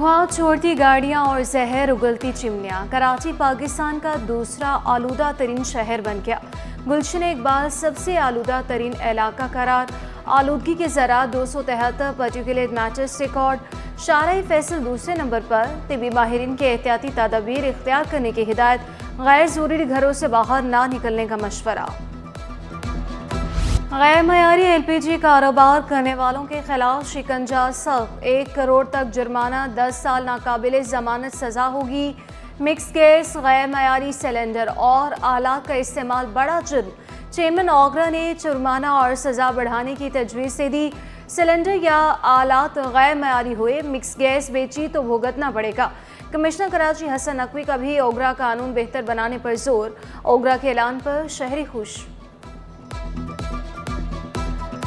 धुआं छोड़ती गाड़ियां और जहर उगलती चिमनियां। कराची पाकिस्तान का दूसरा आलूदा तरीन शहर बन गया। गुलशन इकबाल सबसे आलूदा तरीन इलाका करार। आलूदगी के ज़रा 273 पर्टिकुलेट मैचेस रिकॉर्ड। शारई फैसल दूसरे नंबर पर। तिबी माहिरीन के एहतियाती तदाबीर इख्तियार करने की हिदायत। गैर ज़रूरी घरों से बाहर ना निकलने का मशवरा। गैर मयारी LPG कारोबार करने वालों के खिलाफ शिकंजा सख्त। 1 करोड़ तक जुर्माना, 10 साल नाकाबिले जमानत सजा होगी। मिक्स गैस, गैर मयारी सिलेंडर और आलात का इस्तेमाल बड़ा जुर्म। चेयरमैन ओगरा ने जुर्माना और सजा बढ़ाने की तजवीज़ दे दी। सिलेंडर या आलात गैर मयारी हुए, मिक्स गैस बेची तो भुगतना पड़ेगा। कमिश्नर कराची हसन नकवी का भी ओगरा कानून बेहतर बनाने पर जोर। ओगरा के ऐलान पर शहरी खुश।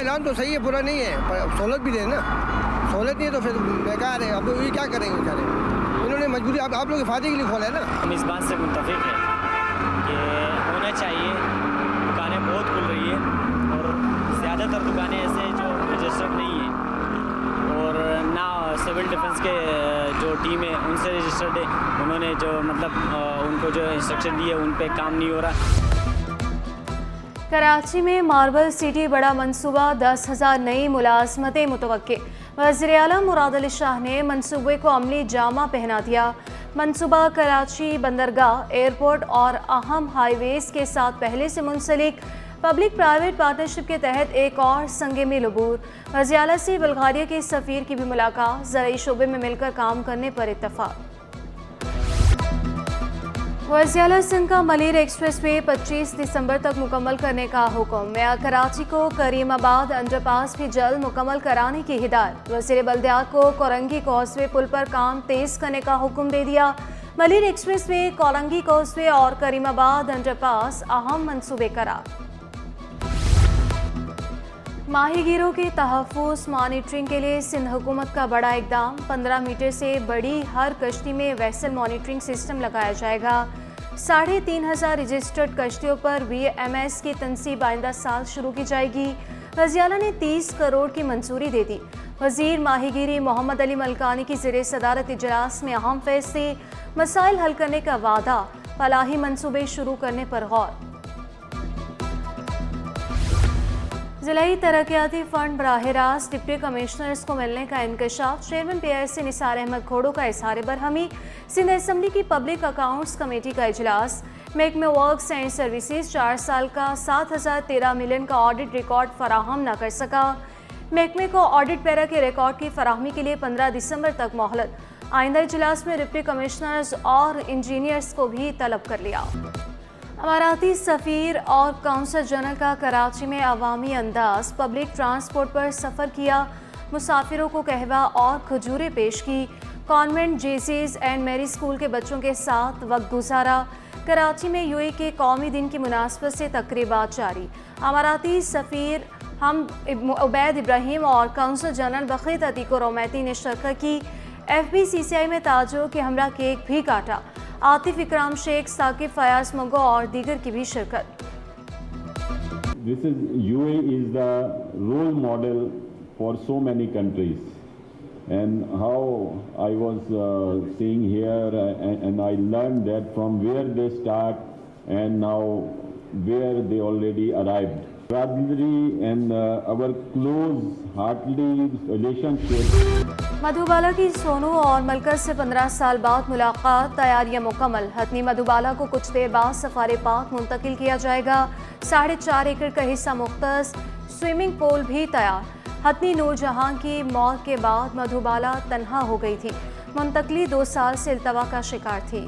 ऐलान तो सही है, बुरा नहीं है, पर सहूलत भी दें ना। सहूलत नहीं है तो फिर बेकार है। अब ये क्या करेंगे बेचारे, इन्होंने मजबूरी आप लोगों के फायदे के लिए खोला है ना। हम इस बात से मुत्तफिक हैं कि होना चाहिए। दुकानें बहुत खुल रही है और ज़्यादातर दुकानें ऐसे जो रजिस्टर्ड नहीं है और ना सिविल डिफेंस के जो टीम है उनसे रजिस्टर्ड है। उन्होंने जो उनको जो इंस्ट्रक्शन दिए उन पर काम नहीं हो रहा। कराची में मार्बल सिटी बड़ा मंसूबा, 10,000 नई मुलाजमतें मुतवक्के। वज़ीर आला मुराद अली शाह ने मंसूबे को अमली जामा पहना दिया। मंसूबा कराची बंदरगाह, एयरपोर्ट और अहम हाईवेज के साथ पहले से मुंसलिक पब्लिक प्राइवेट पार्टनरशिप के तहत एक और संगे में लबूर। वज़ीर आला से बल्गारिया के सफ़ीर की भी मुलाकात। ज़राई शोबे में मिलकर काम करने पर इत्तफाक। वज़ीर आला सिंध का मलिर एक्सप्रेस वे 25 दिसंबर तक मुकम्मल करने का हुक्म। मेयर कराची को करीमाबाद अंडरपास भी जल्द मुकम्मल कराने की हिदायत। वज़ीर बल्दियात को कोरंगी कॉजवे पुल पर काम तेज करने का हुक्म दे दिया। Malir express way, Korangi causeway और करीमाबाद अंडरपास अहम मंसूबे करार। माहीगीरों के तहफ़्फ़ुज़ मॉनिटरिंग के लिए सिंध हुकूमत का बड़ा इक़दाम। 15 मीटर से बड़ी हर कश्ती में वेसल मॉनिटरिंग सिस्टम लगाया जाएगा। 3,500 रजिस्टर्ड कश्तियों पर VMS की तनसीब आइंदा साल शुरू की जाएगी। वज़ीर आला ने 30 करोड़ की मंजूरी दे दी। वज़ीर माहीगीरी मोहम्मद अली मलकानी की ज़ेरे सदारत इजलास में अहम फैसले, मसाइल हल करने का वादा, फलाही मंसूबे शुरू करने पर गौर। ज़िलाई तरक्याती फ़ंड बराह रास्त डिप्टी कमिश्नर्स को मिलने का इंकशाफ। चेयरमैन PIC निसार अहमद खोड़ो का इज़हार बरहमी। सिंध असम्बली की पब्लिक अकाउंट्स कमेटी का इजलास। महकमे वर्क्स एंड सर्विसेज 4 साल का 7,013 मिलियन का ऑडिट रिकॉर्ड फराहम न कर सका। महकमे को ऑडिट पैरा के रिकॉर्ड की फराहमी के लिए 15 दिसंबर तक मोहलत। आइंदा इजलास में डिप्टी कमिश्नर्स और इंजीनियर्स को भी तलब कर लिया। अमाराती सफ़ीर और काउंसल जनरल का कराची में अवामी अंदाज पब्लिक ट्रांसपोर्ट पर सफ़र किया। मुसाफिरों को कहवा और खजूरें पेश की। कॉन्वेंट, जेसीज एंड मेरी स्कूल के बच्चों के साथ वक्त गुजारा। कराची में UAE के कौमी दिन की मुनासबत से तकरीबात जारी। अमाराती सफ़ीर हम उबैद इब्राहिम और काउंसल जनरल बखीत अतीको रोमैती ने शिरकत की। FBCCI में ताजों के हमरा केक भी काटा। आतिफ इकराम शेख, साकिब फयाज मंगो और दीगर की भी शिरकत। UAE is the role model for so many countries, and how I was seeing here and I learned that from where they start and now where they already arrived. Brotherly and our close heartly relationship. Madhubala की सोनू और मलकज से 15 साल बाद मुलाकात। तैयारियां मुकम्मल। हथनी मधुबाला को कुछ देर बाद सफारी पार्क मुंतकिल किया जाएगा। 4.5 एकड़ का हिस्सा मुख्तस, स्विमिंग पूल भी तैयार। हथनी नूरजहां की मौत के बाद मधुबाला तन्हा हो गई थी। मुंतकली 2 साल से इल्तवा का शिकार थी।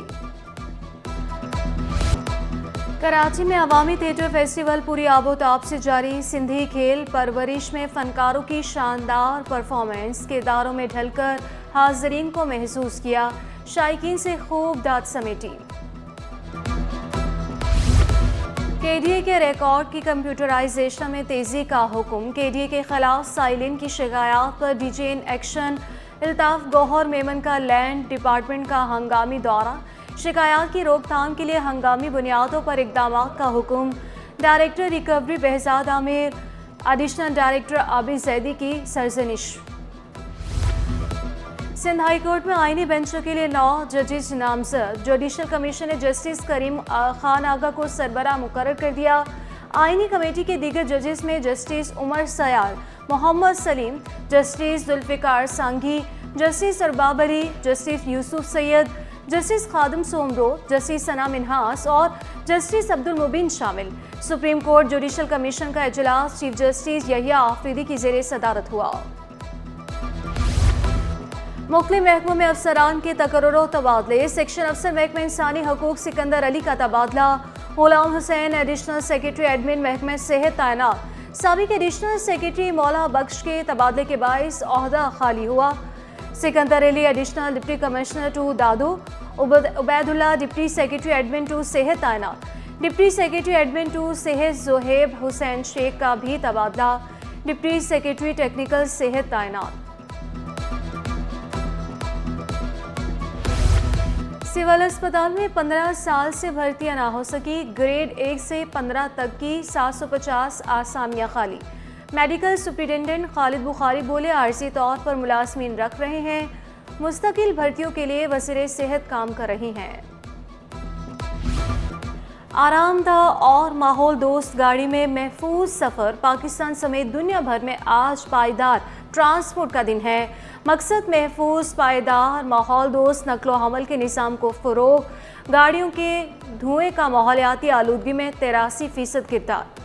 कराची में अवामी थिएटर फेस्टिवल पूरी आबोताब से जारी। सिंधी खेल परवरिश में फनकारों की शानदार परफॉर्मेंस। किरदारों में ढलकर हाज़रीन को महसूस किया। शायकीन से खूब दाद समेटी। KDA के रिकॉर्ड की कंप्यूटराइजेशन में तेजी का हुक्म। KDA के खिलाफ साइलिन की शिकायत पर DJ in action. Altaf Gauhar Memon का लैंड डिपार्टमेंट का हंगामी दौरा। शिकायत की रोकथाम के लिए हंगामी बुनियादों पर इक़दामात का हुक्म। Director recovery Behzad Aamir, additional director Abid Zaidi की सरजनिश। सिंध हाई कोर्ट में आईनी बेंचों के लिए 9 जजेस नामजद। जुडिशल कमीशन ने जस्टिस करीम खान आगा को सरबराह मुकर्रर कर दिया। आईनी कमेटी के दीगर जजेस में justice Umar Sayal, Mohammad Salim, justice Zulfikar Sanghi, justice Arbab Ali, justice Yusuf Syed, justice Khadim Soomro, justice Sana Minhas और जस्टिस अब्दुल मुबीन शामिल। सुप्रीम कोर्ट जुडिशल कमीशन का इजलास चीफ जस्टिस यहिया आफरीदी की ज़ेरे सदारत हुआ। मुख्तलिफ महकमों में अफसरान के तकर्रुर तबादले। सेक्शन अफसर महकमा इंसानी हकूक सिकंदर अली का तबादला। Ghulam Hussain additional secretary admin महकमा सेहत तैनात। साबिक एडिशनल सेक्रेटरी मौला बख्श के तबादले के बाइस ओहदा खाली हुआ। Sikandar Ali additional deputy commissioner to Dadu. Ubaidullah deputy secretary admin to सेहत तैनात। डिप्टी सेक्रेटरी एडमिन टू सेहत जोहेब हुसैन शेख का भी तबादला। डिप्टी सेक्रेटरी टेक्निकल सेहत तैनात। सिविल अस्पताल में 15 साल से भर्तियां ना हो सकी। ग्रेड 1 से 15 तक की 750 आसामियां खाली। मेडिकल सुपरिटेंडेंट खालिद बुखारी बोले, आर्जी तौर पर मुलाजमीन रख रहे हैं। मुस्तकिल भर्तियों के लिए वज़ीर सेहत काम कर रही हैं। आरामदाह और माहौल दोस्त गाड़ी में महफूज सफ़र। पाकिस्तान समेत दुनिया भर में आज पायदार ट्रांसपोर्ट का दिन है। मकसद महफूज, पायदार, माहौल दोस्त नकलो हमल के निज़ाम को फ़रोग़। गाड़ियों के धुएँ का माहौलियाती आलूदगी में 83% किरदार।